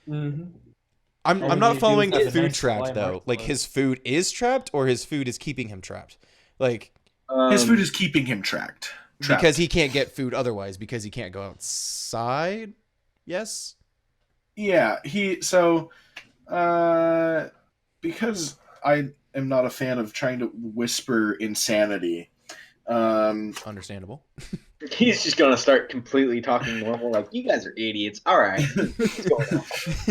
Mm-hmm. I'm And not he following was the at a food nice trapped supply though. Like marketplace. his food is trapped, or his food is keeping him trapped. Like His food is keeping him trapped. because he can't get food otherwise because he can't go outside. Yes. Yeah, because I am not a fan of trying to whisper insanity. Understandable. He's just gonna start completely talking normal, like you guys are idiots. All right, what's going on?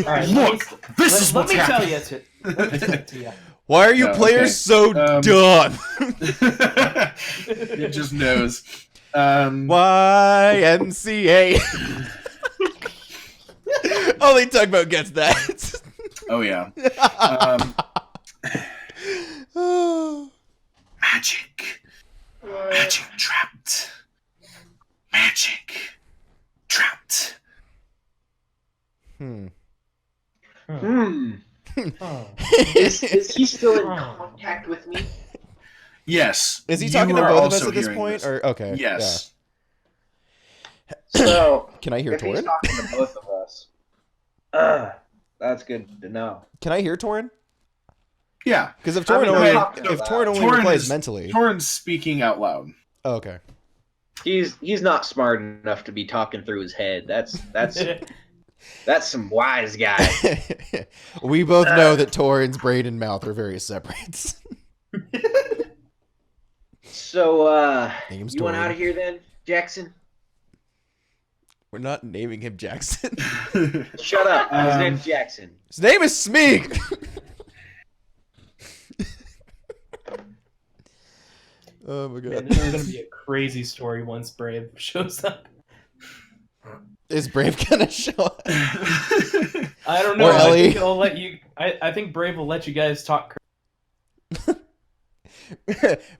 All right, Look, this is let what's me tell happening. you let me tell it to you. Why are you No, players so dumb? It just knows. YMCA. Only Tugboat gets that. Oh yeah. Magic. Magic trapped. Magic trapped. Hmm. Oh. Is he still in contact with me? Yes. Is he you talking to are both of us also at this hearing point? this. Or okay. Yes. So Can I hear if he's Torin? talking to both of us, that's good to know. Can I hear Torin? Yeah. Because if I Torin mean, only I'm talking if out Torin loud. only replies mentally. Torin's speaking out loud. Oh, okay. He's not smart enough to be talking through his head. That's some wise guy. We both know that Torin's brain and mouth are very separate. So Name's you want Torin. out of here then, Jackson? We're not naming him Jackson. Shut up. His name's Jackson. His name is Smeeg. Oh my Man, god. this is gonna be a crazy story once Brave shows up. Is Brave gonna show up? I don't know. Or Ellie. I think it'll let you. I think Brave will let you guys talk.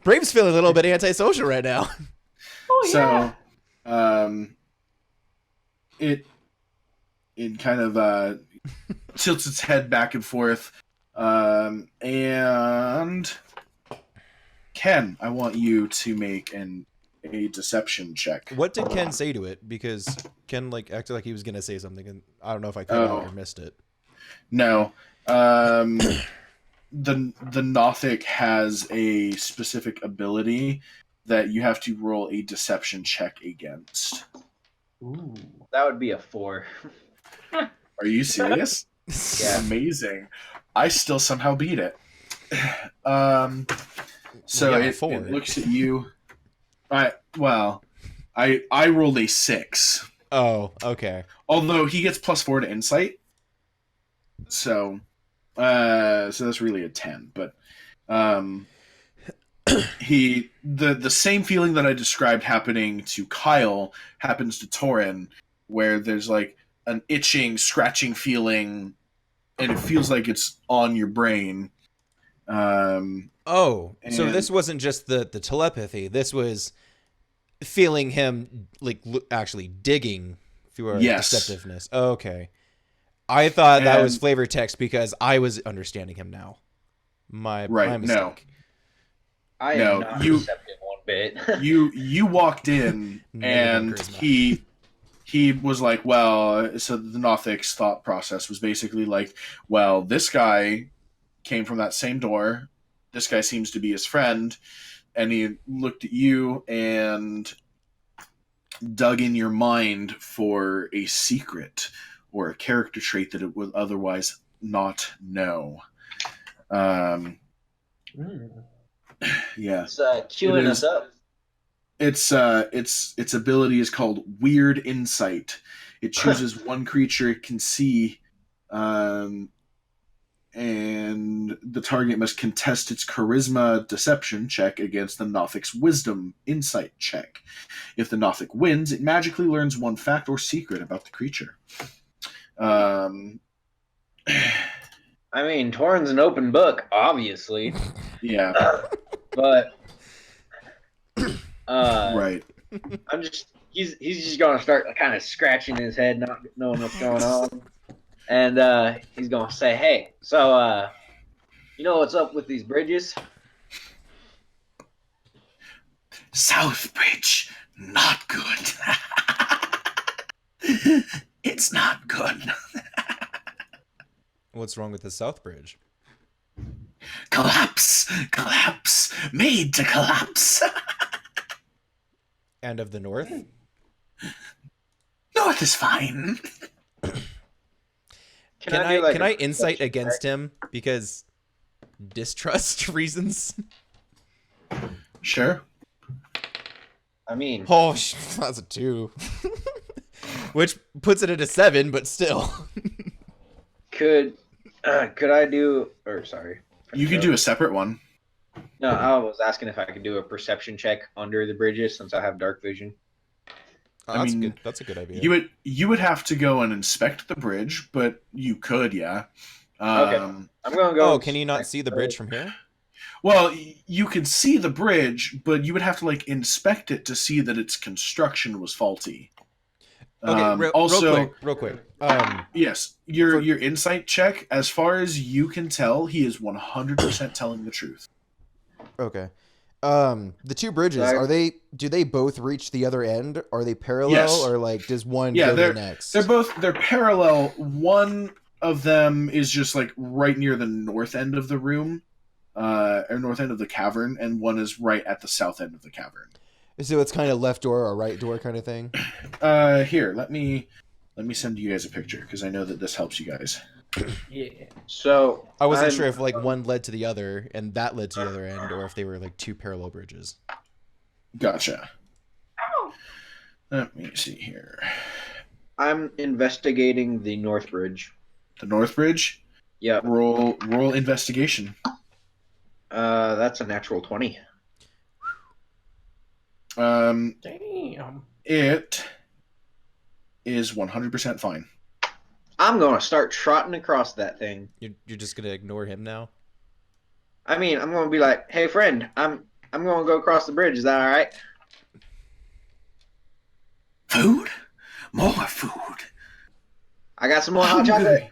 Brave's feeling a little bit antisocial right now. Oh yeah. So, it kind of tilts its head back and forth, and Ken, I want you to make a deception check. What did Ken say to it? Because Ken acted like he was gonna say something, and I don't know if I cut out or missed it. No, the Nothic has a specific ability that you have to roll a deception check against. Ooh. That would be a 4. Are you serious? Yeah. Amazing. I still somehow beat it. So Well, yeah, it 4. looks at you. I rolled a 6. Oh, okay. Although he gets +4 to insight. So that's really a 10. But the same feeling that I described happening to Kyle happens to Torin, where there's like an itching, scratching feeling, and it feels like it's on your brain. Oh, so And- this wasn't just the telepathy. This was feeling him actually digging through our Yes. deceptiveness. Okay. I thought that was And- flavor text because I was understanding him now. My Right, mistake. no. I am No, not you- receptive one bit. you walked in and Negative charisma. he was like, well, so the Nothic's thought process was basically like, well, this guy came from that same door. This guy seems to be his friend. And he looked at you and dug in your mind for a secret or a character trait that it would otherwise not know. Mm. Yeah. It's queuing It us is. up. Its ability is called Weird Insight. It chooses one creature it can see, and the target must contest its Charisma Deception check against the Nothic's Wisdom Insight check. If the Nothic wins, it magically learns one fact or secret about the creature. I mean, Torin's an open book, obviously, Yeah, but right. I'm just he's just gonna start kind of scratching his head, not knowing what's going on, and he's gonna say, "Hey, so you know what's up with these bridges?" Southbridge, not good. It's not good. What's wrong with the South Bridge? Collapse! Collapse! Made to collapse! And of the North? North is fine. Can do, like, can a I insight perception against check? him because distrust reasons? Sure. I mean, Oh, that's a 2. Which puts it at a 7, but still. could I do? Or sorry, You could do a separate one. No, I was asking if I could do a perception check under the bridges since I have dark vision. Oh, I that's mean, good. That's a good idea. You would have to go and inspect the bridge, but you could, yeah. Okay. I'm gonna go. Oh, can you not see the bridge from here? Well, you could see the bridge, but you would have to like inspect it to see that its construction was faulty. Okay, also, real quick. yes, your insight check, as far as you can tell, he is 100% telling the truth. Okay. The two bridges, do they both reach the other end? Are they parallel, Yes. or like does one go to the next? They're parallel. One of them is just like right near the north end of the room, or north end of the cavern, and one is right at the south end of the cavern. So it's kind of left door or right door kind of thing. Here, let me send you guys a picture because I know that this helps you guys. Yeah. So I wasn't sure if like one led to the other and that led to the other end, or if they were like two parallel bridges. Gotcha. Let me see here. I'm investigating the North Bridge. The North Bridge. Yep. Roll investigation. That's a natural 20. Damn. It is 100% fine. I'm gonna start trotting across that thing. You're just gonna ignore him now? I mean, I'm gonna be like, "Hey, friend, I'm gonna go across the bridge. Is that all right?" Food? More food. I got some more hot chocolate.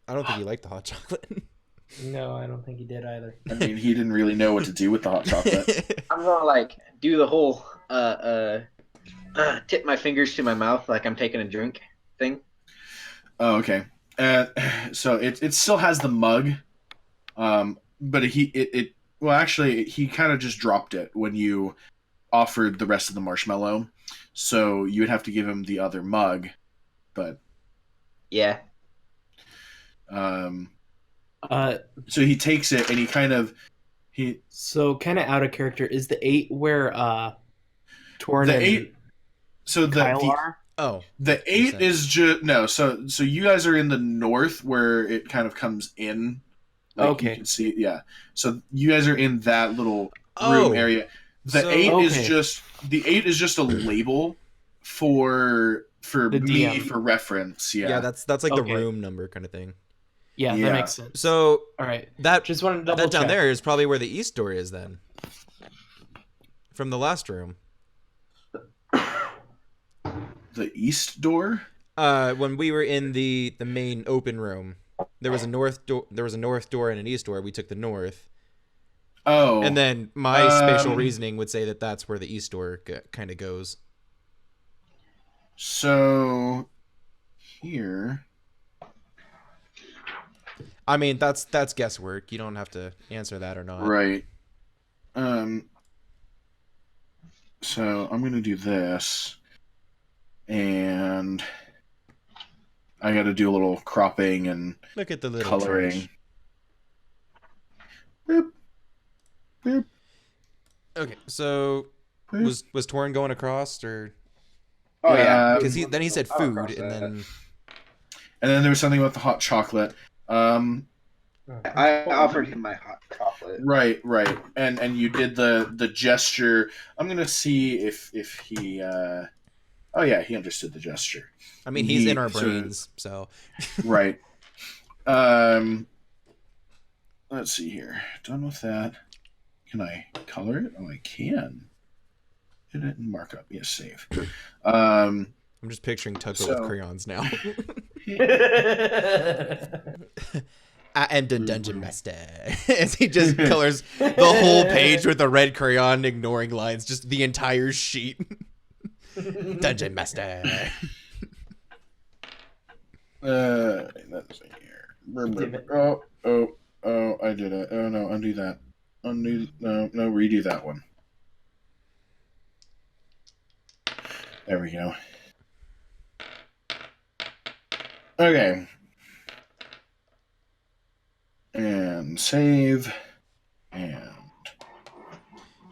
I don't think you like the hot chocolate. No, I don't think he did either. I mean, he didn't really know what to do with the hot chocolate. I'm gonna like do the whole tip my fingers to my mouth like I'm taking a drink thing. Oh, okay. So it still has the mug, but he kind of just dropped it when you offered the rest of the marshmallow. So you would have to give him the other mug, but Yeah. So he takes it and So kind of out of character, is the 8 where Torn and 8. So Kyle are? Oh, the 8 is just no. So you guys are in the north where it kind of comes in. Like Okay. You can see it, yeah. So you guys are in that little room area. The 8 is just a label for The me DM. for reference. Yeah. yeah, that's like Okay. the room number kind of thing. Yeah, Yeah. that makes sense. So All right. that Just wanted to double that down check. there is probably where the east door is then. From the last room. The east door. When we were in the main open room, there was a north door. There was a north door and an east door. We took the north, Oh, and then my spatial reasoning would say that that's where the east door kind of goes. so here. I mean, that's guesswork. You don't have to answer that or not. Right. So I'm gonna do this, and I got to do a little cropping and Look at the little coloring. trash. Boop. Boop. Okay, so Boop. was Torin going across, or Oh yeah. because then he said I'll food, cross and that. then And then there was something about the hot chocolate. I offered him my hot chocolate. Right, and you did the gesture. I'm gonna see if he. Oh yeah, he understood the gesture. I mean he's in our So- brains, so Right. Let's see here. Done with that. Can I color it? Oh, I can. Edit and markup. Yes, save. I'm just picturing Tugboat So- with crayons now. And the dungeon master, as he just colors the whole page with a red crayon, ignoring lines, just the entire sheet. Dungeon master. That's here. Damn it. Oh, I did it. Oh no, undo that. No, redo that one. There we go. Okay. And save. And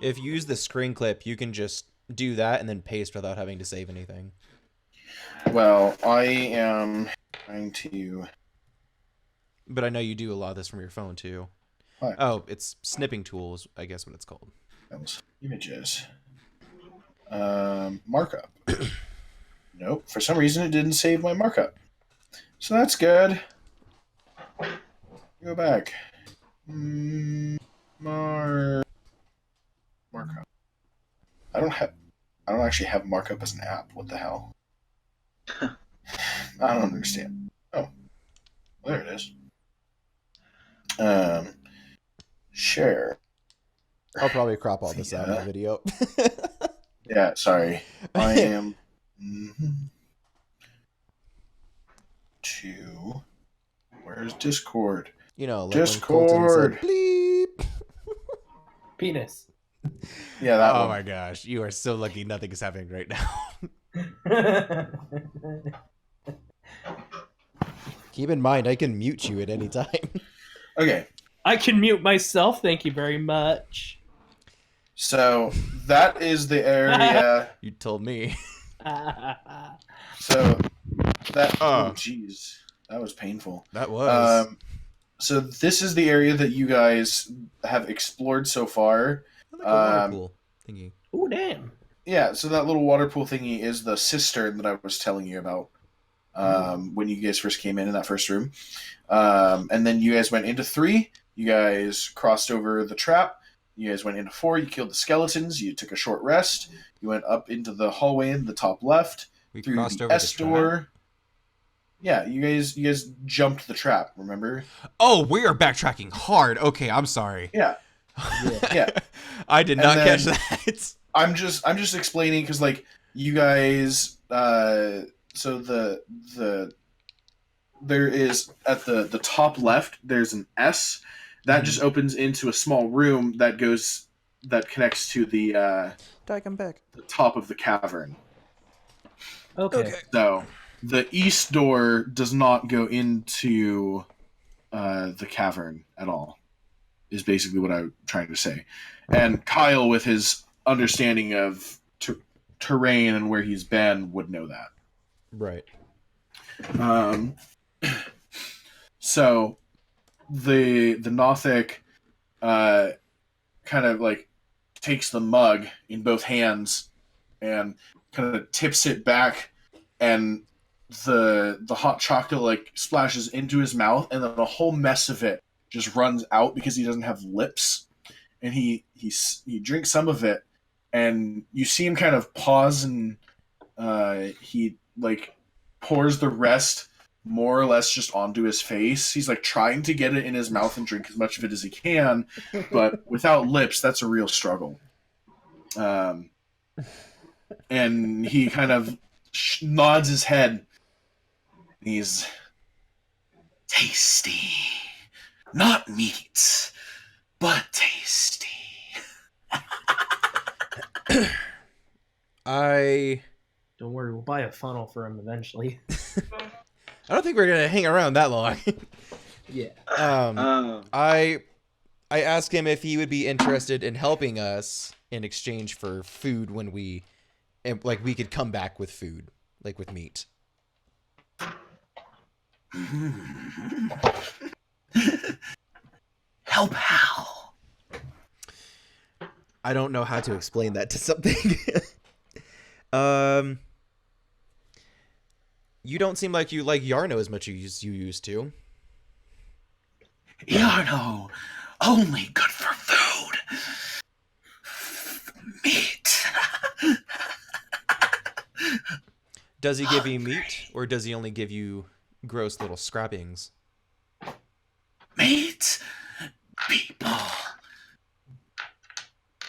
If you use the screen clip, you can just do that and then paste without having to save anything. well, I am trying to. But I know you do a lot of this from your phone too. What? Oh, it's snipping tools, I guess what it's called. Images. Markup. Nope. For some reason, it didn't save my markup. So that's good. Go back. Markup. I don't actually have markup as an app. What the hell? I don't understand. Oh, there it is. Share. I'll probably crop all this out in the video. Yeah, sorry. I am to. Where's Discord? You know, like Discord. when Colton said bleep. Penis. Yeah, that Oh one. my gosh, you are so lucky nothing is happening right now. Keep in mind, I can mute you at any time. Okay, I can mute myself. Thank you very much. so that is the area. You told me. So that. Oh, jeez, that was painful. That was. So this is the area that you guys have explored so far. I like a water pool thingy. Oh, damn. Yeah, so that little water pool thingy is the cistern that I was telling you about when you guys first came in that first room. And then you guys went into 3. You guys crossed over the trap. You guys went into 4. You killed the skeletons. You took a short rest. You went up into the hallway in the top left. We Through crossed the over S the door. trap. Yeah, you guys jumped the trap, remember? Oh, we are backtracking hard. Okay, I'm sorry. Yeah. Yeah. I did And not then- catch that. I'm just explaining because like you guys so there is at the top left there's an S that just opens into a small room that connects to the I'm back. top of the cavern. Okay. So the east door does not go into the cavern at all, is basically what I'm trying to say. And Kyle, with his understanding of terrain and where he's been, would know that. Right. So the Nothic kind of like takes the mug in both hands and kind of tips it back, and the hot chocolate like splashes into his mouth, and then a whole mess of it just runs out because he doesn't have lips, and he drinks some of it, and you see him kind of pause, and he like pours the rest more or less just onto his face. He's like trying to get it in his mouth and drink as much of it as he can, but without lips, that's a real struggle. And he kind of nods his head. He's tasty, not meat, but tasty. I Don't worry, we'll buy a funnel for him eventually. don't think we're gonna hang around that long. Yeah. I asked him if he would be interested in helping us in exchange for food when we could come back with food, like with meat. Help how? I don't know how to explain that to something. You don't seem like you like Yarno as much as you used to. Yarno, only good for food. Meat. Does he give you meat, or does he only give you gross little scrappings? Meat. People.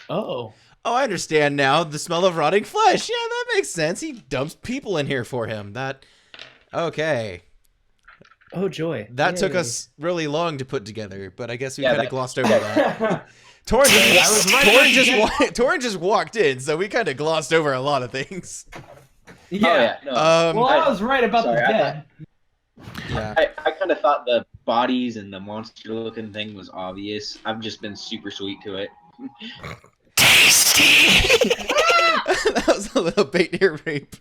Oh. Oh, I understand now. The smell of rotting flesh. Yeah, that makes sense. He dumps people in here for him. Okay. Oh, joy. That took Yay. us really long to put together, but I guess we Yeah, kind of that- glossed over that. Torrin I was right. Torrin just walked in, so we kind of glossed over a lot of things. Yeah. Oh yeah, no. Well, I was right about sorry, the dead. Yeah. I kind of thought the bodies and the monster-looking thing was obvious. I've just been super sweet to it. That was a little bait ear rape.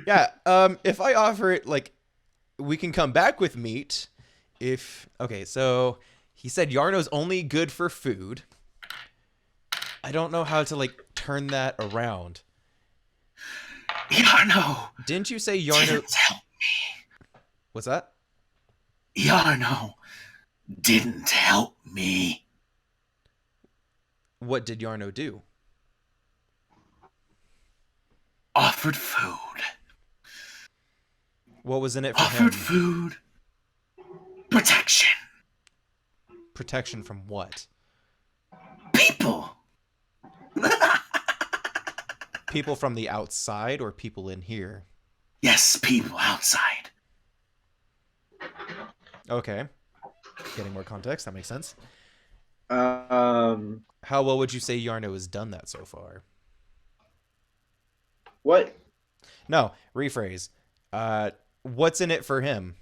Yeah, if I offer it, like, we can come back with meat. Okay, so he said Yarno's only good for food. I don't know how to, like, turn that around. Yarno Didn't you say Yarno? didn't help me. What's that? Yarno didn't help me. What did Yarno do? Offered food. What was in it for Offered him? food. Protection. Protection from what? People. People from the outside or people in here? Yes, people outside. Okay. Getting more context, that makes sense. Um, How well would you say Yarno has done that so far? what? No, rephrase. What's in it for him?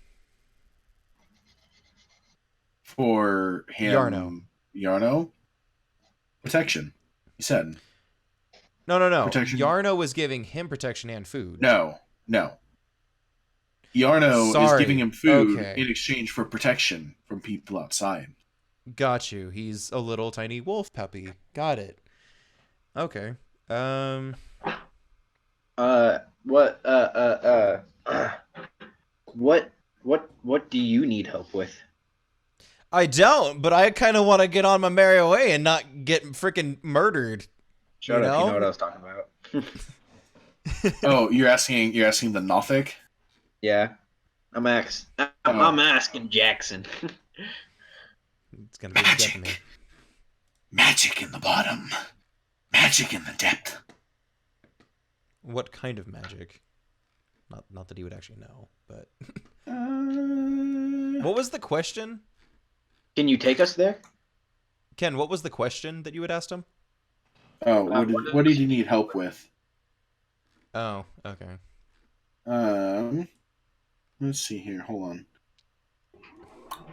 For him. Yarno? Protection. He said. No. Protection. Yarno was giving him protection and food. No. Yarno is Sorry. giving him food Okay. in exchange for protection from people outside. Got you. He's a little tiny wolf puppy. Got it. Okay. What do you need help with? I don't, but I kind of want to get on my merry way and not get freaking murdered. Shut You up, know? you know what I was talking about. Oh, you're asking the Nothic? Yeah. I'm asking Jackson. It's gonna be the death of me. Magic in the bottom. Magic in the depth. What kind of magic? Not that he would actually know, but what was the question? Can you take us there? Ken, what was the question that you had asked him? Oh, what did you need help with? Oh, okay. Let's see here. Hold on.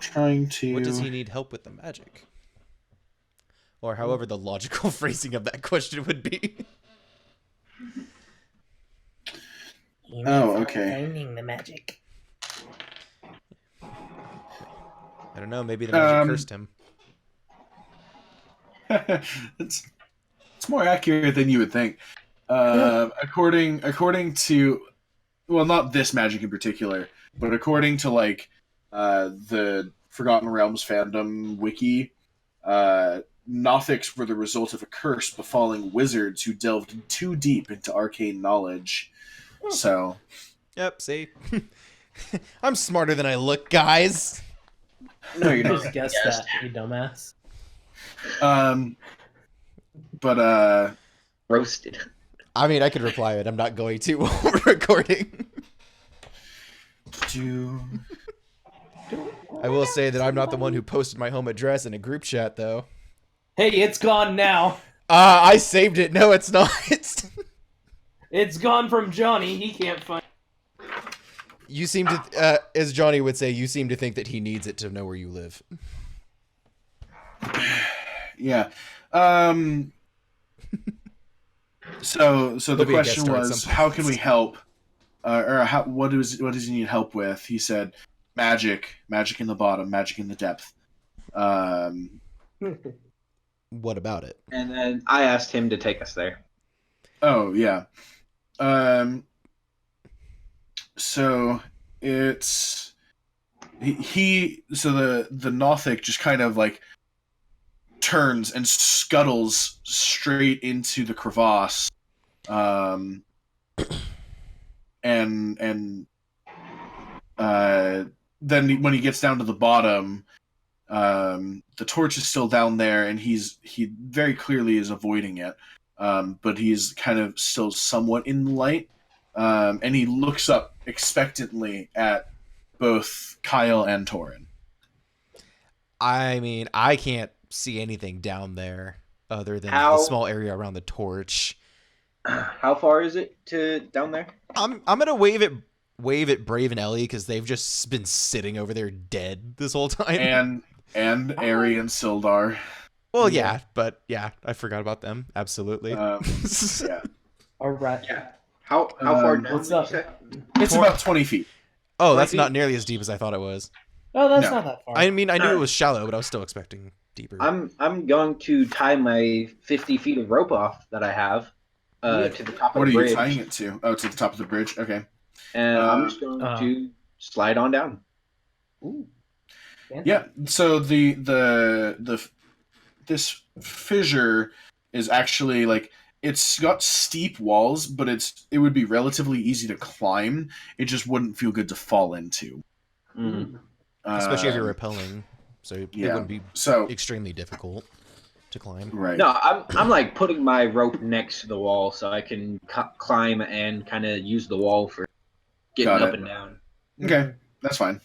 Trying to. What does he need help with the magic? Or however the logical phrasing of that question would be. Oh, okay. Finding the magic. I don't know. Maybe the magic cursed him. it's more accurate than you would think. According to, well, not this magic in particular, but according to like the Forgotten Realms fandom wiki, Nothics were the result of a curse befalling wizards who delved too deep into arcane knowledge. So, Yep. See, I'm smarter than I look, guys. No, you're Just not. guess that, you dumbass. but Roasted. I mean, I could reply it. I'm not going to while we're recording. I will say that I'm not the one who posted my home address in a group chat, though. Hey, it's gone now. I saved it. No, it's not. It's gone from Johnny. He can't find. You seem to, as Johnny would say, you seem to think that he needs it to know where you live. yeah. So the There'll be a guest question star at was, some how point. can we help? What does he need help with? He said, magic in the bottom, magic in the depth. What about it? And then I asked him to take us there. Oh yeah. So it's so the Nothic just kind of like turns and scuttles straight into the crevasse, and then when he gets down to the bottom, the torch is still down there, and he very clearly is avoiding it, but he's kind of still somewhat in the light. and he looks up expectantly at both Kyle and Torin. I mean, I can't see anything down there other than the How small area around the torch. how far is it to down there? I'm gonna wave at Brave and Ellie because they've just been sitting over there dead this whole time. And Ari and Sildar. Well, yeah, but yeah, I forgot about them. Absolutely. Yeah. All right. Yeah. How far down? what's did you up? say? It's about 20 feet. Oh, that's 20 not feet? nearly as deep as I thought it was. Oh, that's No. not that far. I mean, I knew it was shallow, but I was still expecting deeper. I'm going to tie my 50 feet of rope off that I have to the top of What the are you bridge, tying it to? Oh, to the top of the bridge. Okay. and I'm just going to slide on down. Ooh. Yeah. So this fissure is actually like it's got steep walls, but it would be relatively easy to climb. It just wouldn't feel good to fall into. Mm. Especially if you're rappelling, so it yeah. wouldn't be So extremely difficult to climb. right. No, I'm like putting my rope next to the wall so I can climb and kind of use the wall for getting Got up it. and down. Okay, that's fine.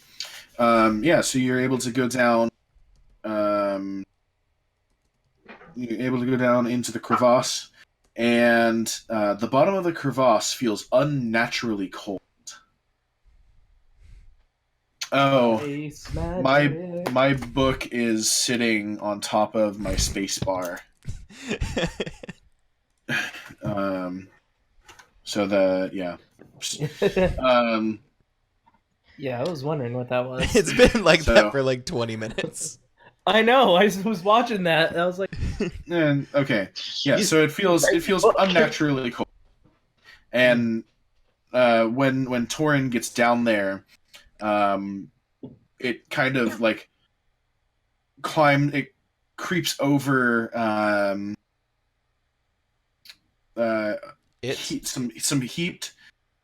Yeah, so you're able to go down. You're able to go down into the crevasse, and the bottom of the crevasse feels unnaturally cold. Oh, Ice my magic. my book is sitting on top of my space bar. So yeah. Yeah, I was wondering what that was. It's been like So- that for like 20 minutes. I know. I just was watching that. And I was like, And okay, yeah. So it feels unnaturally cold, and when Torin gets down there, it kind of like creeps over It. some heaped,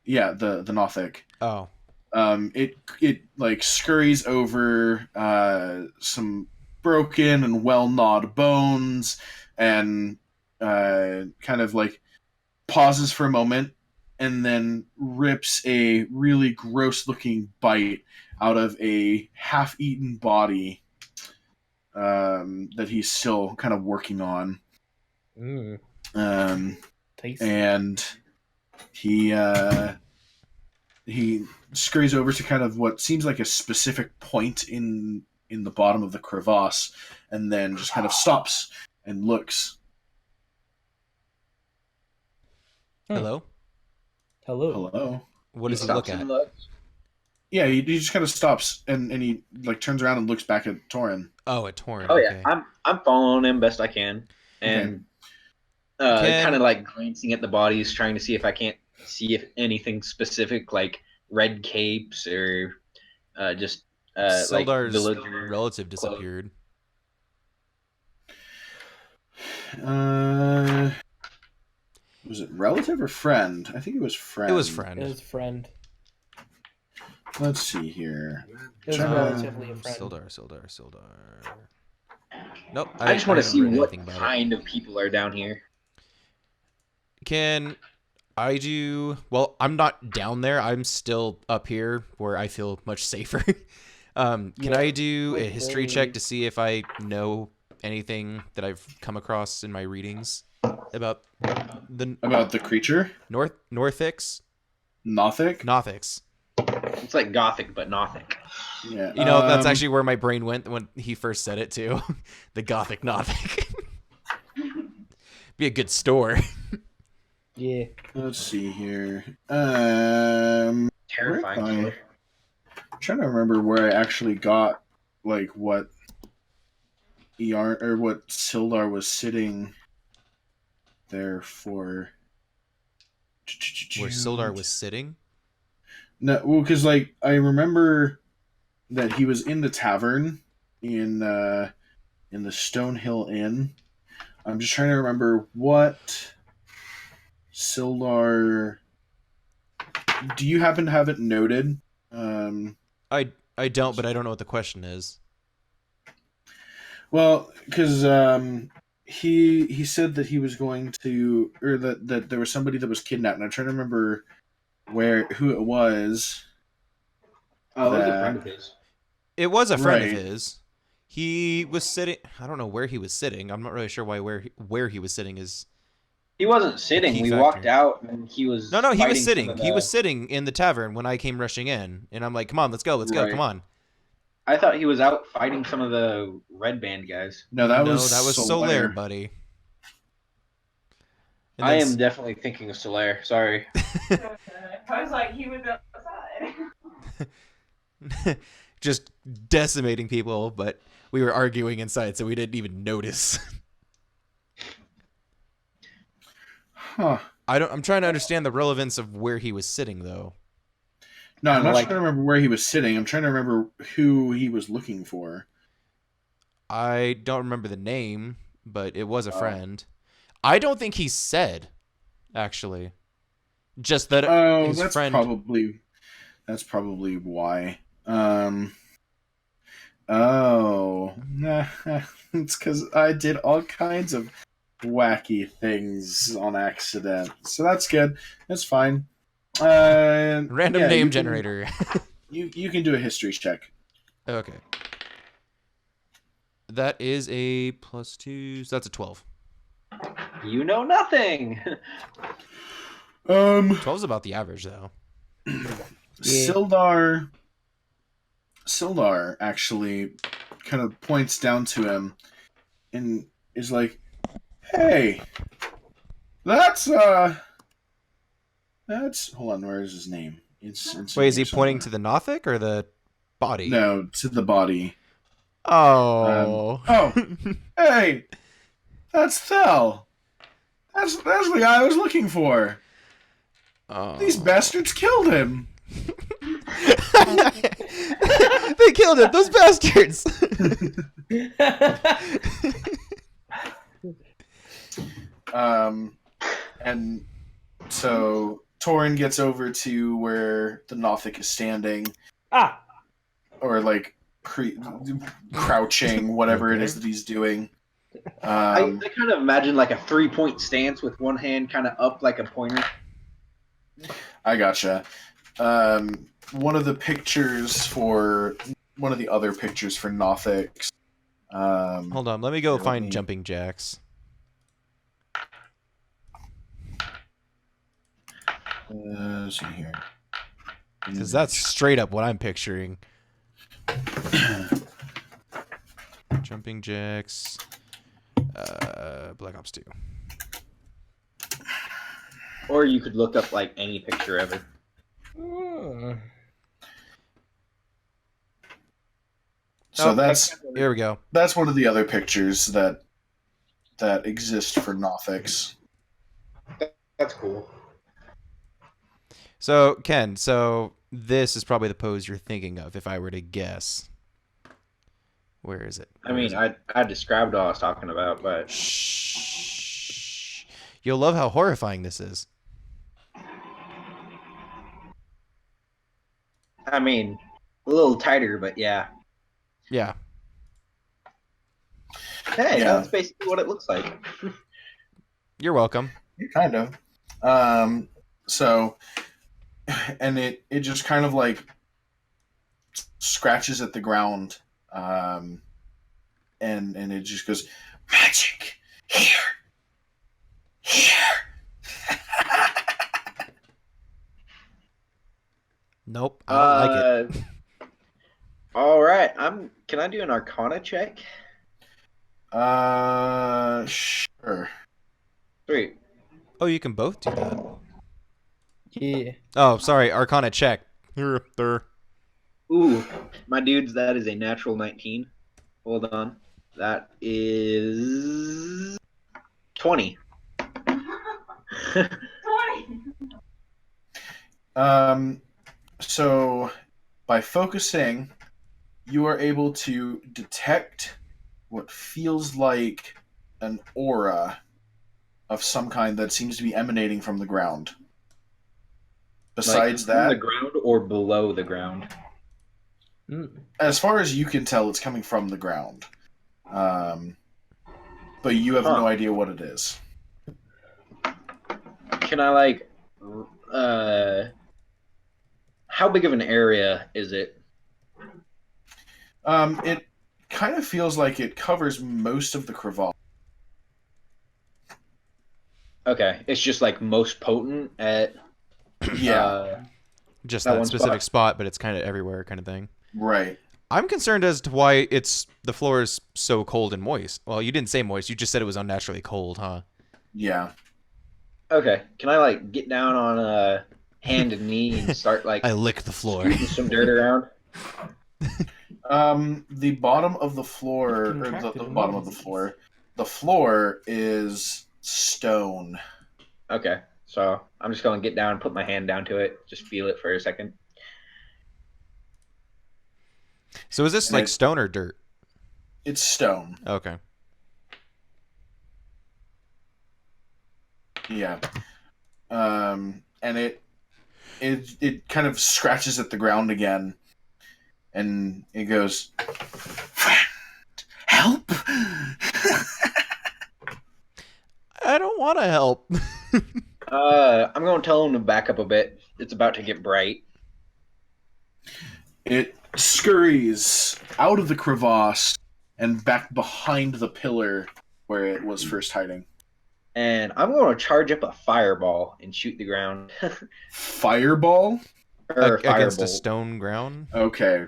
yeah, the Nothic. Oh. It like scurries over some broken and well gnawed bones, and kind of like pauses for a moment, and then rips a really gross looking bite out of a half eaten body that he's still kind of working on. tasty. And he scurries over to kind of what seems like a specific point in the bottom of the crevasse, and then just kind of stops and looks. Hello? Hello. Hello. What does he look at? Yeah, he just kind of stops and he like turns around and looks back at Torin. Oh, at Torin. Oh Okay. yeah, I'm following him best I can, and kind of like glancing at the bodies, trying to see if I can't see if anything specific like red capes or just like Sildar's villager relative disappeared. Was it relative or friend? I think it was friend. It was It friend. was friend. Let's see here. It was relatively a friend. Sildar. Nope. I just want to haven't see written what anything about it. kind of people are down here. Can I do... Well, I'm not down there. I'm still up here where I feel much safer. Can Yeah. I do a history Okay. check to see if I know anything that I've come across in my readings about the creature? Northics? Nothic? It's like gothic, but Nothic. Yeah. You know, that's actually where my brain went when he first said it too. The Gothic Nothic. Be a good store. Yeah. Let's see here. Terrifying. Where am I? story. I'm trying to remember where I actually got like what what Sildar was sitting there for. Where Sildar was sitting? No, well, because like I remember that he was in the tavern in the Stonehill Inn. I'm just trying to remember what Sildar. Do you happen to have it noted? I don't, but I don't know what the question is. Well, because he said that he was going to, or that there was somebody that was kidnapped, and I'm trying to remember who it was Oh, it was a friend that of his. It was a friend of right. his. He was sitting. I don't know where he was sitting. I'm not really sure where he was sitting is He wasn't a sitting. key We walked factor. out, and he No, was no, he was fighting some sitting. of He was the. sitting in the tavern when I came rushing in, and I'm like, "Come on, let's go, let's go, come Right. on." I thought he was out fighting some of the red band guys. No, that was No, that was Solaire, Solaire. buddy. And I then am definitely thinking of Solaire. Sorry. I was like, he was outside. just decimating people, but we were arguing inside, so we didn't even notice. Huh. I'm trying to understand the relevance of where he was sitting, though. No, I'm not Like- trying to remember where he was sitting. I'm trying to remember who he was looking for. I don't remember the name, but it was a friend. I don't think he said, actually. Just that Oh, his that's friend. probably why. Oh, it's because I did all kinds of wacky things on accident. So that's good. That's fine. Random yeah, name you can- generator. You can do a history check. Okay. That is a +2, so that's a 12. You know nothing. 12 is about the average, though. Sildar actually kind of points down to him and is like, "Hey, that's hold on, where is his name? It's Wait, is he pointing to the Nothic or the body? No, to the body. Oh. Oh, hey, that's Thel. That's the guy I was looking for. Oh. These bastards killed him. They killed him, those bastards. And so Torin gets over to where the Nothic is standing, or like crouching, whatever it is that he's doing. I kind of imagine like a 3-point stance with one hand kind of up like a pointer. I gotcha. One of the other pictures for Nothics. Hold on, let me go Let find me- jumping jacks. Let's see here. Because that's straight up what I'm picturing. Jumping jacks. Black Ops 2. Or you could look up like any picture ever. So Oh, Here we go. that's one of the other pictures that exist for Nothics. That's cool. So, Ken, this is probably the pose you're thinking of, if I were to guess. Where is it? I mean, I described what I was talking about, but Shh. You'll love how horrifying this is. I mean, a little tighter, but yeah. Yeah. Hey, Yeah. that's basically what it looks like. You're welcome. Kind of. So, and it just kind of like scratches at the ground, and it just goes, magic here. Nope, I don't like it. All right, Can I do an Arcana check? Sure. Sweet. Oh, you can both do that. Yeah. Oh, sorry, Arcana check. There. Ooh, my dudes, that is a natural 19. Hold on, that is 20. 20. So by focusing, you are able to detect what feels like an aura of some kind that seems to be emanating from the ground. Besides Like, from the that, ground or below the ground. as far as you can tell, it's coming from the ground. But you have no idea what it is. Can I How big of an area is it? It kind of feels like it covers most of the crevasse. Okay, it's just like most potent at Yeah, Just that that one specific spot. spot, but it's kind of everywhere, kind of thing. right. I'm concerned as to why the floor is so cold and moist. Well, you didn't say moist. You just said it was unnaturally cold, huh? Yeah. Okay, can I like get down on a hand and knee and start I like lick the floor. scooting some dirt around? The bottom of the floor, You've or contracted the a bottom new of the disease. floor, the floor is stone. Okay, so I'm just gonna get down, put my hand down to it, just feel it for a second. So is this And like stone or dirt? it's stone. Okay. Yeah. And it kind of scratches at the ground again, and it goes, "Friend, help!" I don't want to help. I'm gonna tell him to back up a bit. It's about to get bright. It scurries out of the crevasse and back behind the pillar where it was first hiding. And I'm gonna charge up a fireball and shoot the ground. Fireball? Or Against a firebolt. stone ground? Okay.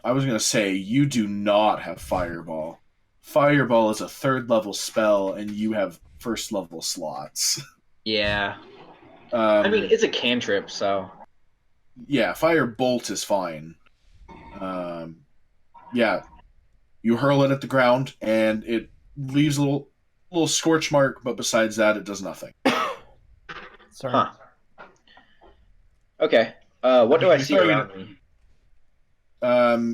I was going to say, you do not have Fireball. Fireball is a 3rd level spell, and you have 1st level slots. Yeah. I mean, Um, it's a cantrip, so yeah, Firebolt is fine. Yeah, you hurl it at the ground, and it leaves a little scorch mark, but besides that, it does nothing. Sorry. huh. Okay. What do I see around me?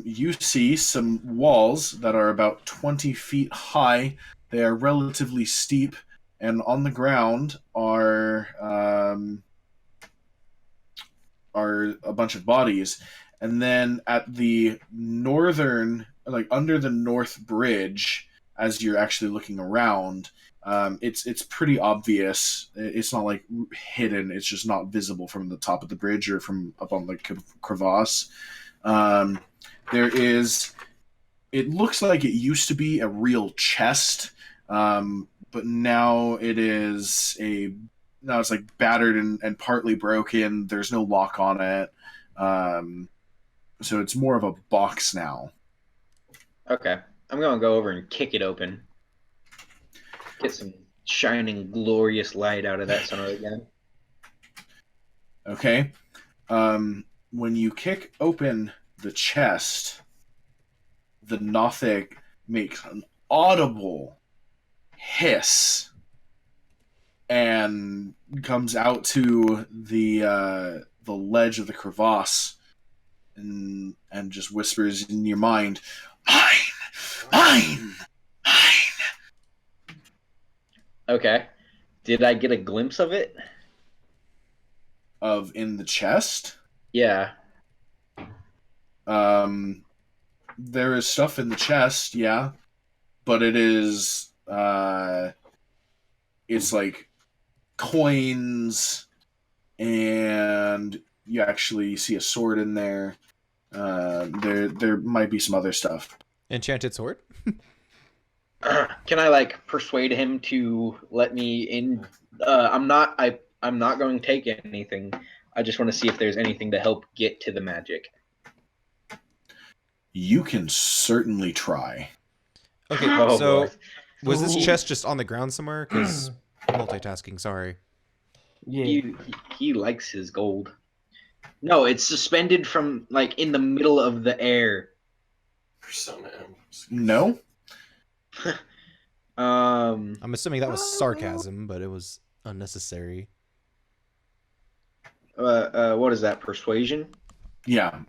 You see some walls that are about 20 feet high. They are relatively steep, and on the ground are a bunch of bodies. And then at the northern, like under the north bridge, as you're actually looking around, it's pretty obvious. It's not like hidden. It's just not visible from the top of the bridge or from up on the crevasse. Um, there is. It looks like it used to be a real chest, but now it is a. Now it's like battered and partly broken. There's no lock on it, so it's more of a box now. Okay. I'm gonna go over and kick it open. Get some shining, glorious light out of that center again. Okay, when you kick open the chest, the Nothic makes an audible hiss and comes out to the ledge of the crevasse and just whispers in your mind, "Mine, mine, mine." Okay. Did I get a glimpse of it? Of in the chest. Yeah. There is stuff in the chest, yeah, but it's like coins, and you actually see a sword in there. There might be some other stuff. Enchanted sword? Can I like persuade him to let me in? I'm not going to take anything. I just want to see if there's anything to help get to the magic. You can certainly try. Okay, Oh, so boy. was this Ooh. chest just on the ground somewhere? Because multitasking, sorry. Yeah. He likes his gold. No, it's suspended from like in the middle of the air. Persona. No? I'm assuming that was sarcasm, but it was unnecessary. What is that? Persuasion? Yeah.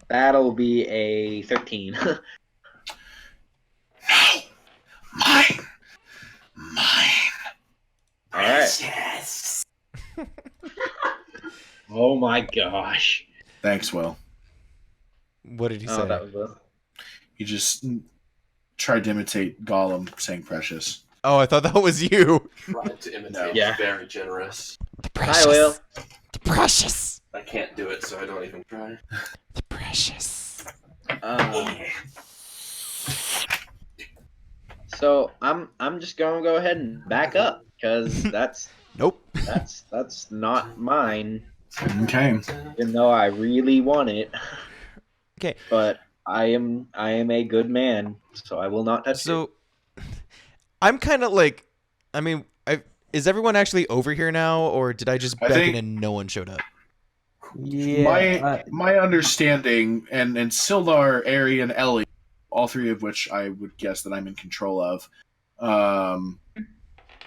That'll be a 13. No! Mine! Mine! All right. Oh my gosh. Thanks, Will. What did he Oh, say? that was a... You just tried to imitate Gollum saying precious. Oh, I thought that was you. Tried to imitate. Yeah. Very generous. The Hi, Will. Precious. I can't do it, so I don't even try. The precious. So I'm just gonna go ahead and back up because Nope. that's not mine. Okay. Even though I really want it. Okay. But I am a good man, so I will not touch it. So I'm kind of like, I mean, is everyone actually over here now, or did I just beckon and no one showed up? Yeah. My understanding, and Sildar, Ari, and Ellie, all three of which I would guess that I'm in control of,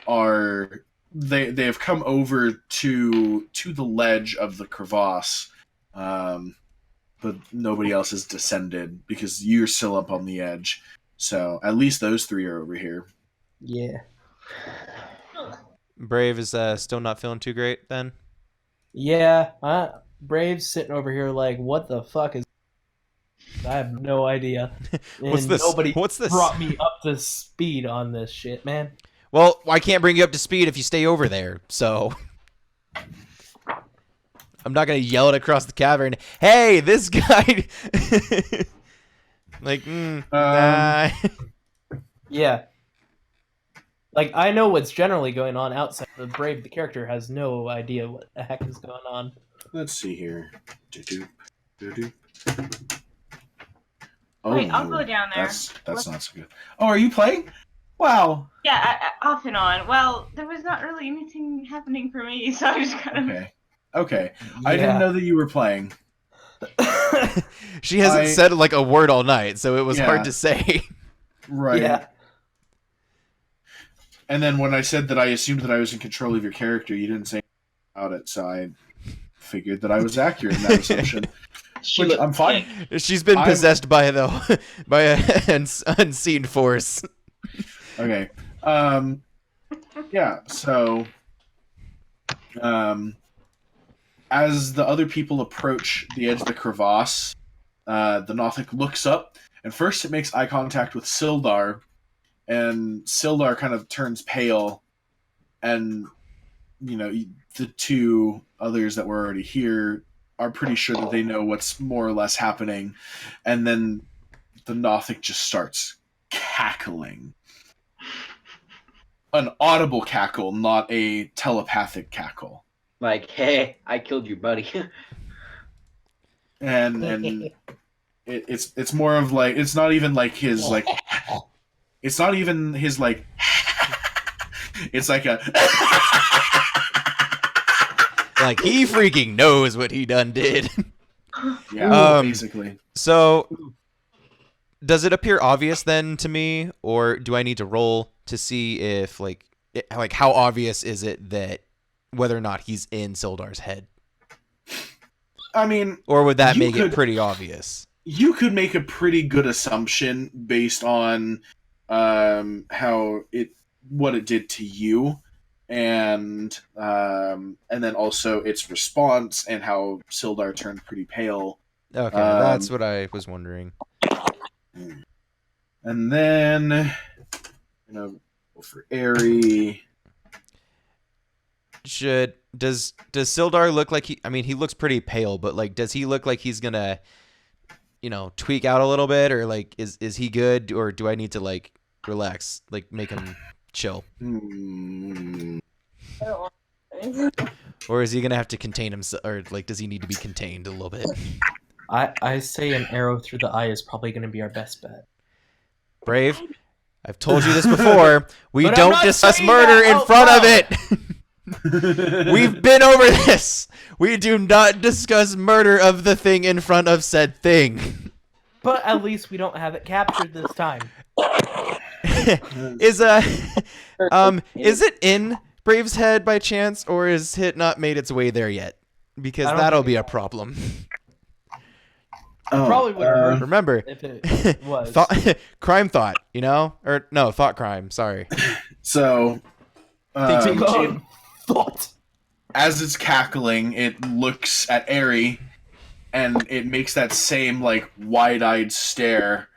are they have come over to the ledge of the crevasse, but nobody else has descended because you're still up on the edge. So at least those three are over here. Yeah. Brave is still not feeling too great then? Yeah. Brave's sitting over here like, what the fuck is... I have no idea. What's And this? nobody What's this? brought me up to speed on this shit, man. Well, I can't bring you up to speed if you stay over there, so... I'm not going to yell it across the cavern, hey, this guy... like, nah. Yeah. Like, I know what's generally going on outside, but Brave, the character, has no idea what the heck is going on. Let's see here. Oh, Wait, I'll go down there. That's not so good. Oh, are you playing? Wow. Yeah, off and on. Well, there was not really anything happening for me, so I just kind of... Okay. I didn't know that you were playing. She hasn't said like a word all night, so it was hard to say. Right. Yeah. And then when I said that I assumed that I was in control of your character, you didn't say anything about it, so I figured that I was accurate in that assumption. Which I'm fine. She's been possessed by an unseen force. Okay. Yeah, so as the other people approach the edge of the crevasse, the Nothic looks up, and first it makes eye contact with Sildar, and Sildar kind of turns pale, and, you know, the two others that were already here are pretty sure that they know what's more or less happening, and then the Nothic just starts cackling. An audible cackle, not a telepathic cackle. Like, hey, I killed you, buddy. And it's more of like, it's not even like his like, it's not even his like, it's like a like he freaking knows what he done did. Yeah, basically. So does it appear obvious then to me, or do I need to roll to see if like how obvious is it that whether or not he's in Sildar's head? I mean, or would that make it pretty obvious? You could make a pretty good assumption based on what it did to you, and then also its response and how Sildar turned pretty pale. Okay, that's what I was wondering. And then, go for Airy. Does Sildar look like he? I mean, he looks pretty pale, but like, does he look like he's gonna, tweak out a little bit, or like, is he good, or do I need to like relax, like make him chill? Or is he gonna have to contain himself, or like, does he need to be contained a little bit? I say an arrow through the eye is probably going to be our best bet. Brave, I've told you this before. We don't discuss murder in front of it. We've been over this. We do not discuss murder of the thing in front of said thing. But at least we don't have it captured this time. Is it in Brave's head by chance, or is it not made its way there yet? Because that'll be a problem. Probably would remember if it was crime thought, or no thought crime. Sorry. So, thought. As it's cackling, it looks at Airy, and it makes that same like wide-eyed stare,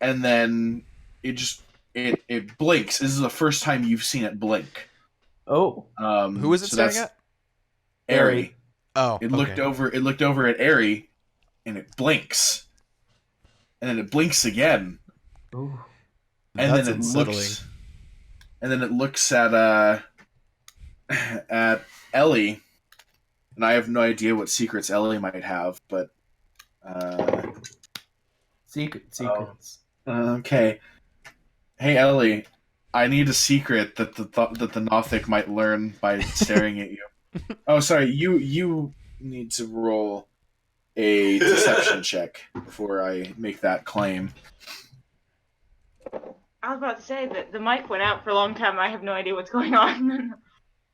and then it blinks. This is the first time you've seen it blink. Oh, who is it staring at? Airy. Oh, It looked over. It looked over at Aerie, and it blinks, and then it blinks again, Ooh. and That's then it unsettling. looks, and then it looks at at Ellie, and I have no idea what secrets Ellie might have, but Secrets. okay. Hey Ellie, I need a secret that the Nothic might learn by staring at you. Oh, sorry. You need to roll a deception check before I make that claim. I was about to say that the mic went out for a long time. I have no idea what's going on.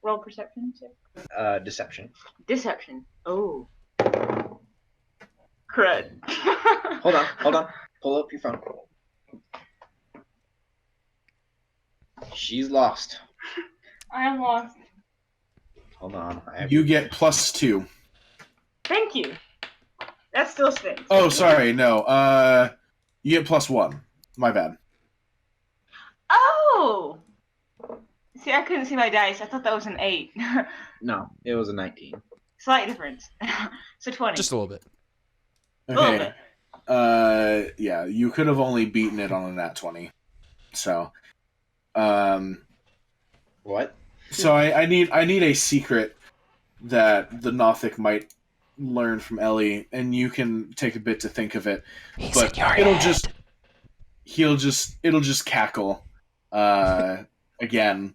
Roll perception check. Deception. Deception. Oh. Crud. Hold on. Pull up your phone. She's lost. I am lost. Hold on. You get +2. Thank you. That still stinks. Oh, sorry. No. You get +1. My bad. Oh! See, I couldn't see my dice. I thought that was an 8. No, it was a 19. Slight difference. So 20. Just a little bit. A little Okay. bit. Yeah. You could have only beaten it on a nat 20. So, What? So I need a secret that the Nothic might learn from Ellie, and you can take a bit to think of it. But it'll just cackle again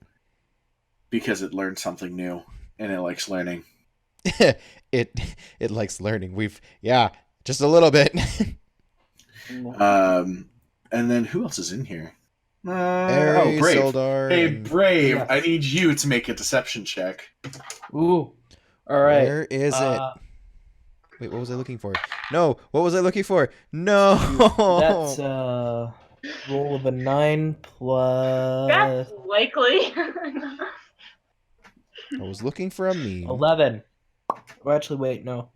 because it learned something new and it likes learning. it likes learning. Just a little bit. And then who else is in here? Aerie, Brave. Sildar, Hey, and- Brave, Yes. I need you to make a deception check. Ooh. All right. Where is it? Wait, what was I looking for? No, what was I looking for? No. That's roll of a 9 plus That's likely. I was looking for a meme. 11. Oh, actually, wait, no.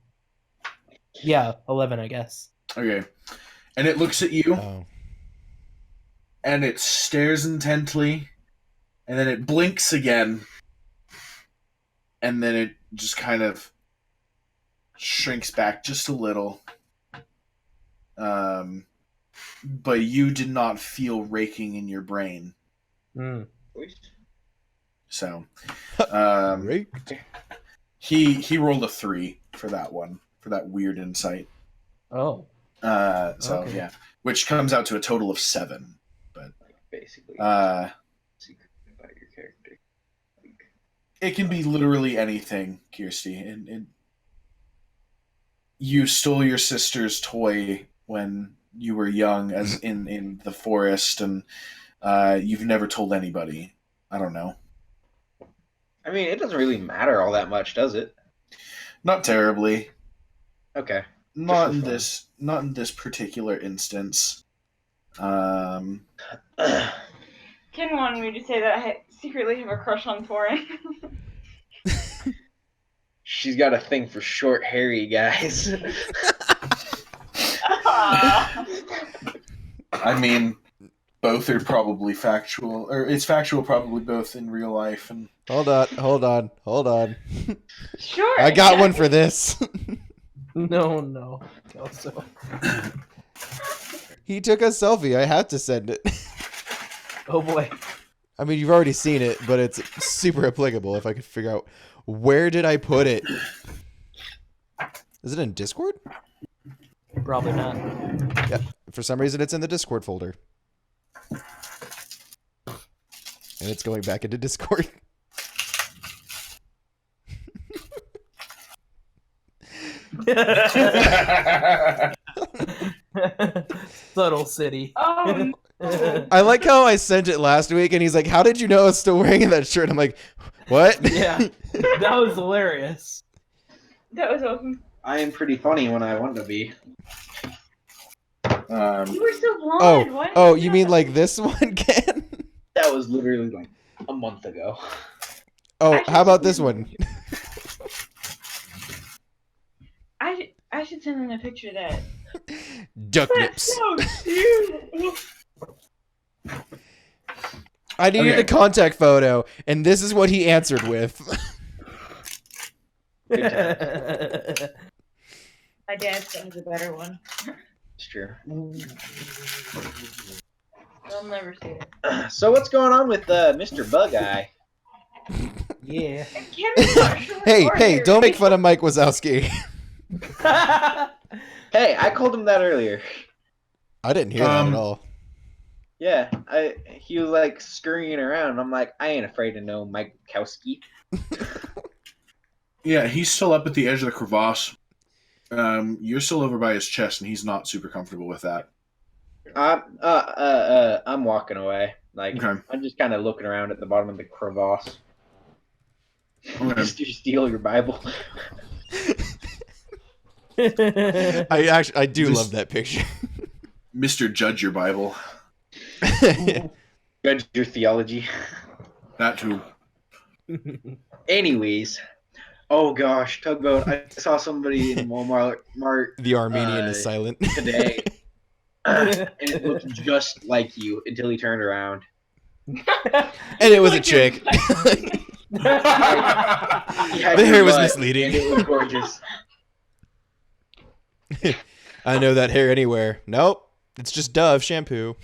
Yeah, 11, I guess. Okay. And it looks at you, Oh. and it stares intently, and then it blinks again, and then it just kind of shrinks back just a little. But you did not feel raking in your brain. Mm. So, Right. he rolled a 3 for that one, for that weird insight. Oh. So Okay. yeah, which comes out to a total of 7. Basically. Secret about your character. It can be literally anything, Kirsty. And you stole your sister's toy when you were young, as in the forest, and you've never told anybody. I don't know. I mean, it doesn't really matter all that much, does it? Not terribly. Okay. Not for in fun. this. Not in this particular instance. Ken wanted me to say that I secretly have a crush on Torin. She's got a thing for short, hairy guys. I mean, both are probably factual, or it's factual probably both in real life and. Hold on. Sure. I got one for this. No. Also. He took a selfie. I had to send it. Oh boy. I mean, you've already seen it, but it's super applicable if I could figure out where did I put it. Is it in Discord? Probably not. Yeah. For some reason, it's in the Discord folder. And it's going back into Discord. Subtle city. Oh, no. I like how I sent it last week, and he's like, "How did you know I was still wearing that shirt?" I'm like, "What?" Yeah, that was hilarious. That was awesome. I am pretty funny when I want to be. You were so blonde. Why did Oh, you you know mean that? like this one, Ken? That was literally like a month ago. Oh, how about this one? I should send him a picture of that. Duck That's nips. so cute. I needed Okay. a contact photo, and this is what he answered with. Good times. My dad sings a better one. It's true. They'll never see it. So what's going on with Mr. Bug Eye? Yeah. And Kevin's not sure Hey, what hey, order. don't make fun of Mike Wazowski. Hey, I called him that earlier. I didn't hear that at all. Yeah, he was like scurrying around. I'm like, I ain't afraid of no Mike Wazowski. Yeah, he's still up at the edge of the crevasse. You're still over by his chest, and he's not super comfortable with that. I'm walking away. Like, Okay. I'm just kind of looking around at the bottom of the crevasse. Okay. Just steal your Bible. I do This- love that picture. Mr. Judge your Bible. Judge your theology. That too. Anyways, oh gosh, Tugboat. I saw somebody in Walmart The Armenian is silent. today, and it looked just like you until he turned around. And it was a chick. He had The your hair was butt, misleading. and it was gorgeous. I know that hair anywhere. Nope. It's just Dove shampoo.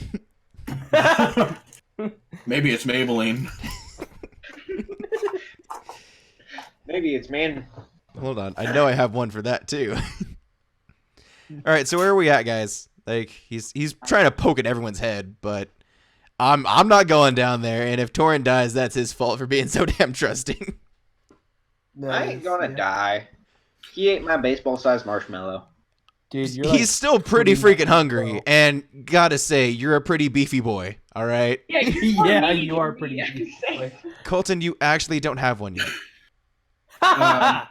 Maybe it's Maybelline. Maybe it's man. Hold on. I know I have one for that too. All right, so where are we at, guys? Like he's trying to poke at everyone's head, but I'm not going down there, and if Torrent dies, that's his fault for being so damn trusting. I ain't gonna die. He ate my baseball-sized marshmallow. Dude, you're He's still pretty freaking hungry, and gotta say, you're a pretty beefy boy, all right? Yeah, you're more Yeah, meaty you than are me, pretty I can beefy, say. boy. Colton, you actually don't have one yet. Um,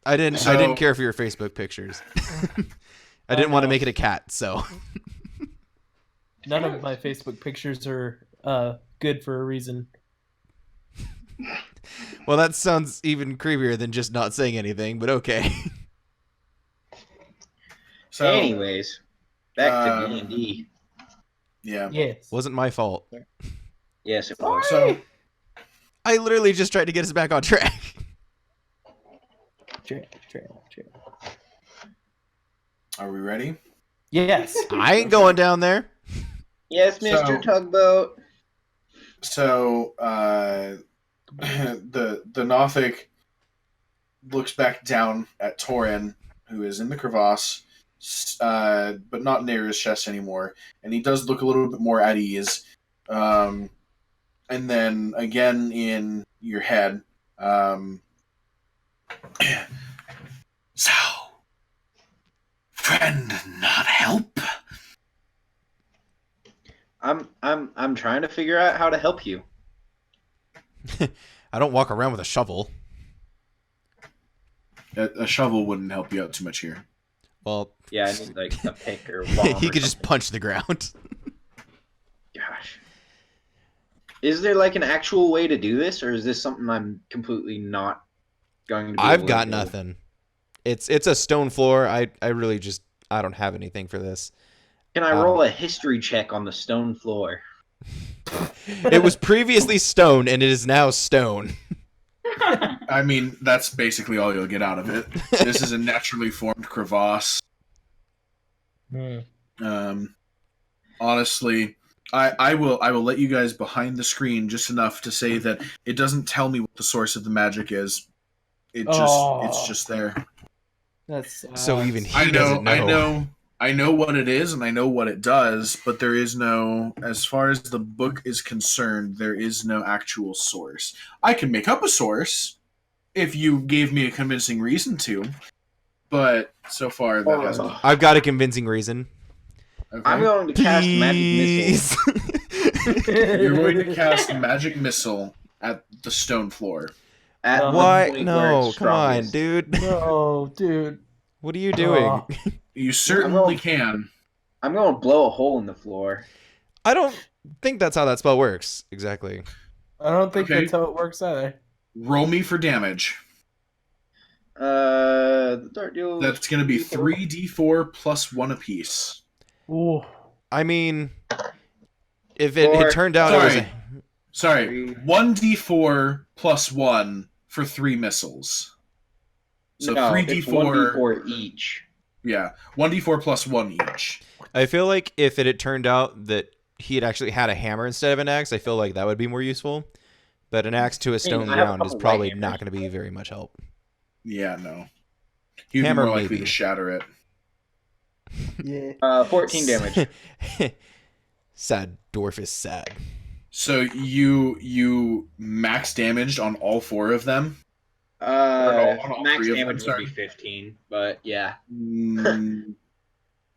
I didn't So- care for your Facebook pictures. I didn't want to make it a cat, so. None of my Facebook pictures are good for a reason. Well, that sounds even creepier than just not saying anything, but okay. so Anyways, back to um, D&D. yeah. Yes. Wasn't my fault. Yes, it was. So I literally just tried to get us back on track. Trail. are we ready? Yes. I ain't going down there. Yes, Mr. So- Tugboat. So the Nothic looks back down at Torin, who is in the crevasse, but not near his chest anymore, and he does look a little bit more at ease. And then again in your head. So, friend, not help. I'm trying to figure out how to help you. I don't walk around with a shovel. A shovel wouldn't help you out too much here. Well, Yeah, I need like a pick or a bomb. he or could just something. punch the ground. Gosh. Is there like an actual way to do this, or is this something I'm completely not going to be I've able got to do? nothing. It's a stone floor. I really just I don't have anything for this. Can I roll a history check on the stone floor? It was previously stone and it is now stone. I mean, that's basically all you'll get out of it. This is a naturally formed crevasse. Honestly, I will let you guys behind the screen just enough to say that it doesn't tell me what the source of the magic is. It's just there. That's So even he I doesn't know. I know what it is and I know what it does, but there is no, as far as the book is concerned, there is no actual source. I can make up a source if you gave me a convincing reason to, but so far that hasn't. I've got a convincing reason. Okay. I'm going to cast magic missile. Please. You're going to cast magic missile at the stone floor. At the Why? point where No, it's come on, strongest. dude. No, dude. What are you doing? Oh. You certainly can. I'm going to blow a hole in the floor. I don't think that's how that spell works exactly. I don't think Okay. that's how it works either. Roll me for damage. The dart deals. That's going to be 3d4 plus 1 apiece. Ooh. I mean, if it Or- turned out it was a, Sorry, 1d4 plus 1 for 3 missiles. So no, 3d4. it's 1d4 each. Yeah, 1d4 plus 1 each. I feel like if it had turned out that he had actually had a hammer instead of an axe, I feel like that would be more useful. But an axe to a stone I have a ground is couple probably white not hammers. going to be very much help. Yeah, no. He would Hammer, be more likely maybe. to shatter it. Yeah. 14 damage. Sad dwarf is sad. So you max damaged on all 4 of them? on all Max 3 of them, damage would be sorry. 15, but yeah, Mm,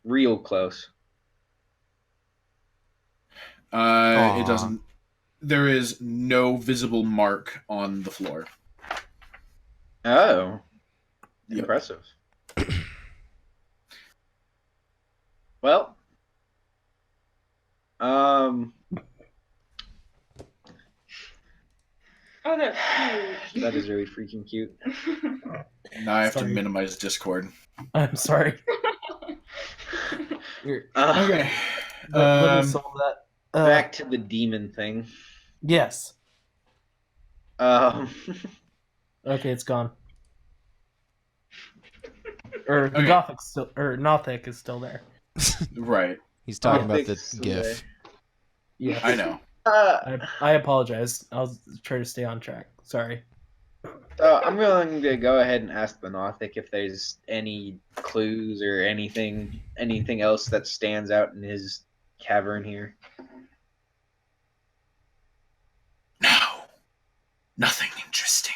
real close. it doesn't. There is no visible mark on the floor. Oh, Yep. impressive. Well, Oh, that's cute. that is really freaking cute. Now I have to Sorry. minimize Discord. I'm sorry. Here, Okay. let me solve that. Back to the demon thing. Yes. Um, Okay, it's gone. Or Okay. Gothic's still, or Nothic is still there. Right. He's talking about the Fix GIF. Yeah. I know. I apologize. I'll try to stay on track. Sorry. So I'm willing to go ahead and ask the Nothic if there's any clues or anything else that stands out in his cavern here. No. Nothing interesting.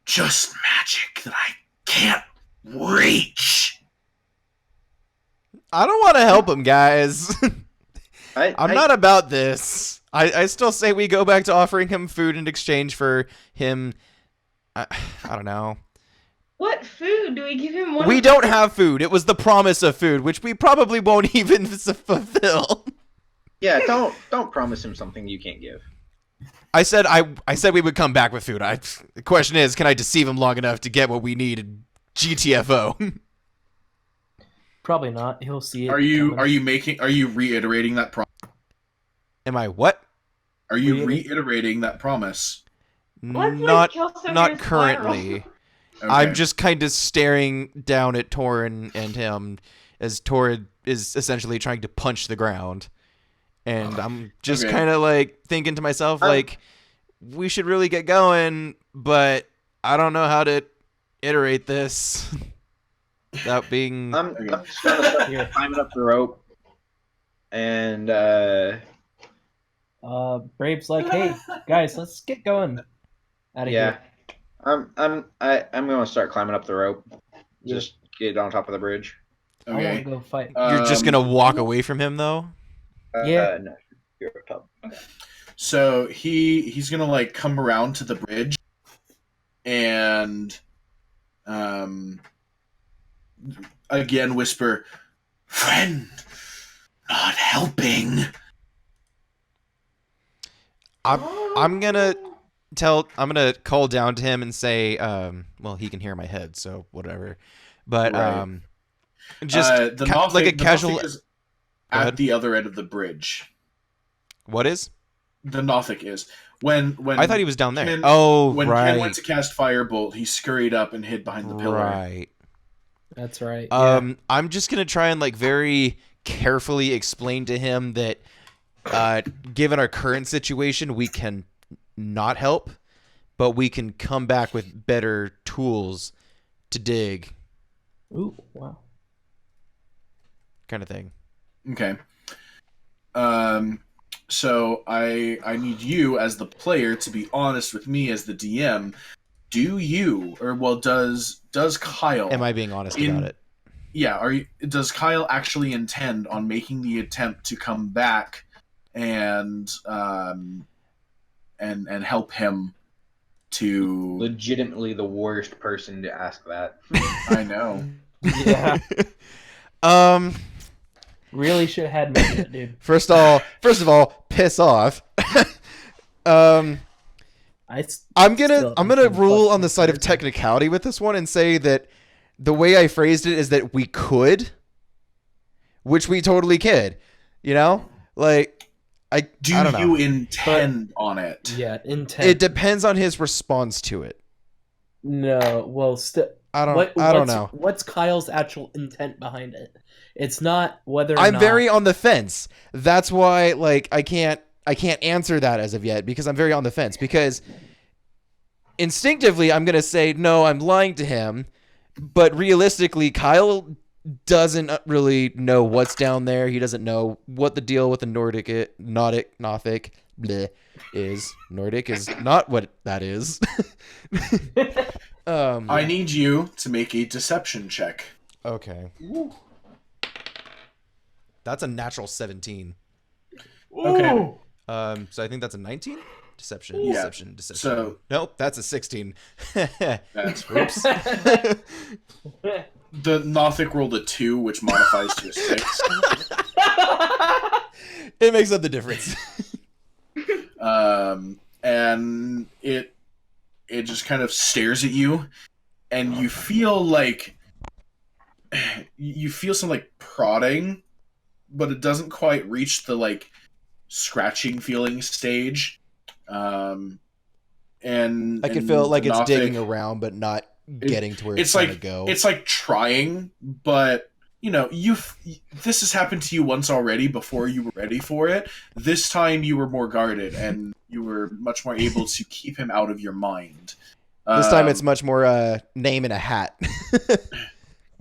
Just magic that I can't reach. I don't want to help him, guys. I'm I- not about this. I still say we go back to offering him food in exchange for him. I don't know. What food do we give him? One We don't have food. It was the promise of food, which we probably won't even fulfill. Yeah, don't promise him something you can't give. I said we would come back with food. The question is, can I deceive him long enough to get what we need in GTFO? Probably not. He'll see it. Are you coming. are you reiterating that promise? Am I what? Are you Really? reiterating that promise? Let's, Not kill some of not your currently. Okay. I'm just kind of staring down at Torin and him as Torin is essentially trying to punch the ground. And I'm just Okay. kind of like thinking to myself, like, we should really get going, but I don't know how to iterate this without being. I'm Okay. just gonna start Here. climbing up the rope, and Brave's like, hey guys, let's get going. Out of yeah, here. I'm gonna start climbing up the rope. Just get on top of the bridge. I want Okay. to go fight. You're just gonna walk away from him, though. Yeah. No, you're up top. So he's gonna like come around to the bridge and again whisper, "Friend, not helping." I'm gonna call down to him and say, well, he can hear my head, so whatever. But Right. just the like a the casual. Nothic is Go at ahead. the other end of the bridge. What is? The Nothic is when I thought he was down there. Ken- Oh, when right. Ken went to cast Firebolt, he scurried up and hid behind the pillar. Right. That's right. I'm just gonna try and like very carefully explain to him that, given our current situation, we can not help, but we can come back with better tools to dig, Ooh, wow. kind of thing. Okay. So I need you as the player to be honest with me as the DM. Does Kyle? Am I being honest In- about it? Yeah. Does Kyle actually intend on making the attempt to come back and help him to? Legitimately the worst person to ask that. I know. Yeah. Um. Really should have had made it, dude. First of all, piss off. I'm gonna rule on the side of technicality with this one and say that the way I phrased it is that we could, which we totally could. You know, like I Do don't know. you intend on it? Yeah, intent. It depends on his response to it. No, well, I don't know. what's Kyle's actual intent behind it? It's not whether or I'm not. very on the fence. That's why like I can't answer that as of yet because I'm very on the fence because instinctively I'm going to say no, I'm lying to him, but realistically Kyle doesn't really know what's down there. He doesn't know what the deal with the Nothic bleh, is. Nordic is not what that is. I need you to make a deception check. Okay. That's a natural 17. Okay. So I think that's a 19? Deception, Yeah. deception. So nope, that's a 16. that's Oops. the Nothic rolled a 2, which modifies to a 6. It makes up the difference. And it just kind of stares at you, and you feel like some like prodding, but it doesn't quite reach the like scratching feeling stage. And I can feel like it's Nothic, digging around, but not getting to where it's trying to go. It's like trying, but you know, this has happened to you once already before you were ready for it. This time you were more guarded and you were much more able to keep him out of your mind. This time it's much more name in a hat.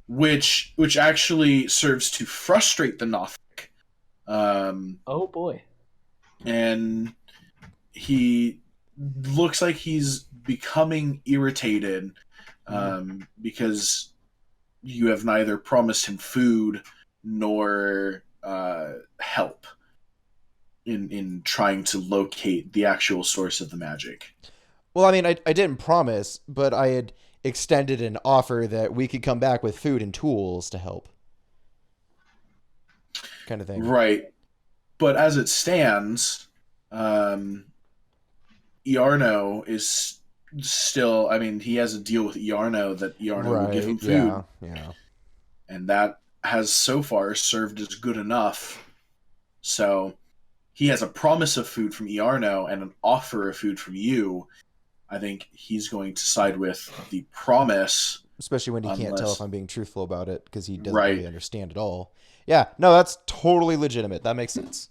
which actually serves to frustrate the Nothic. Oh boy. And he looks like he's becoming irritated because you have neither promised him food nor help in trying to locate the actual source of the magic. Well, I mean, I didn't promise, but I had extended an offer that we could come back with food and tools to help. Kind of thing. Right. But as it stands, Iarno is still, I mean, he has a deal with Iarno that Iarno will give him food. Yeah. And that has so far served as good enough. So he has a promise of food from Iarno and an offer of food from you. I think he's going to side with the promise. Especially when he can't tell if I'm being truthful about it because he doesn't Right. really understand at all. Yeah, no, that's totally legitimate. That makes sense.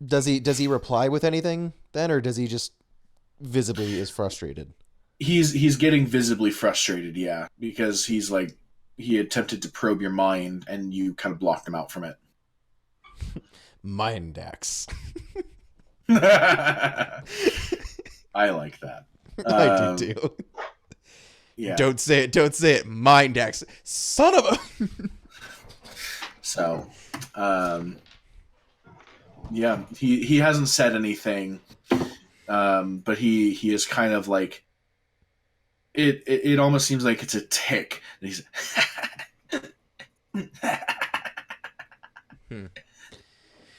Does he reply with anything then, or does he just visibly is frustrated? He's getting visibly frustrated, yeah, because he's like, he attempted to probe your mind and you kind of blocked him out from it. Mind axe. I like that. I do too. Yeah. Don't say it. Mind axe. Son of a. So, yeah, he hasn't said anything, but he is kind of like, it almost seems like it's a tick. And he's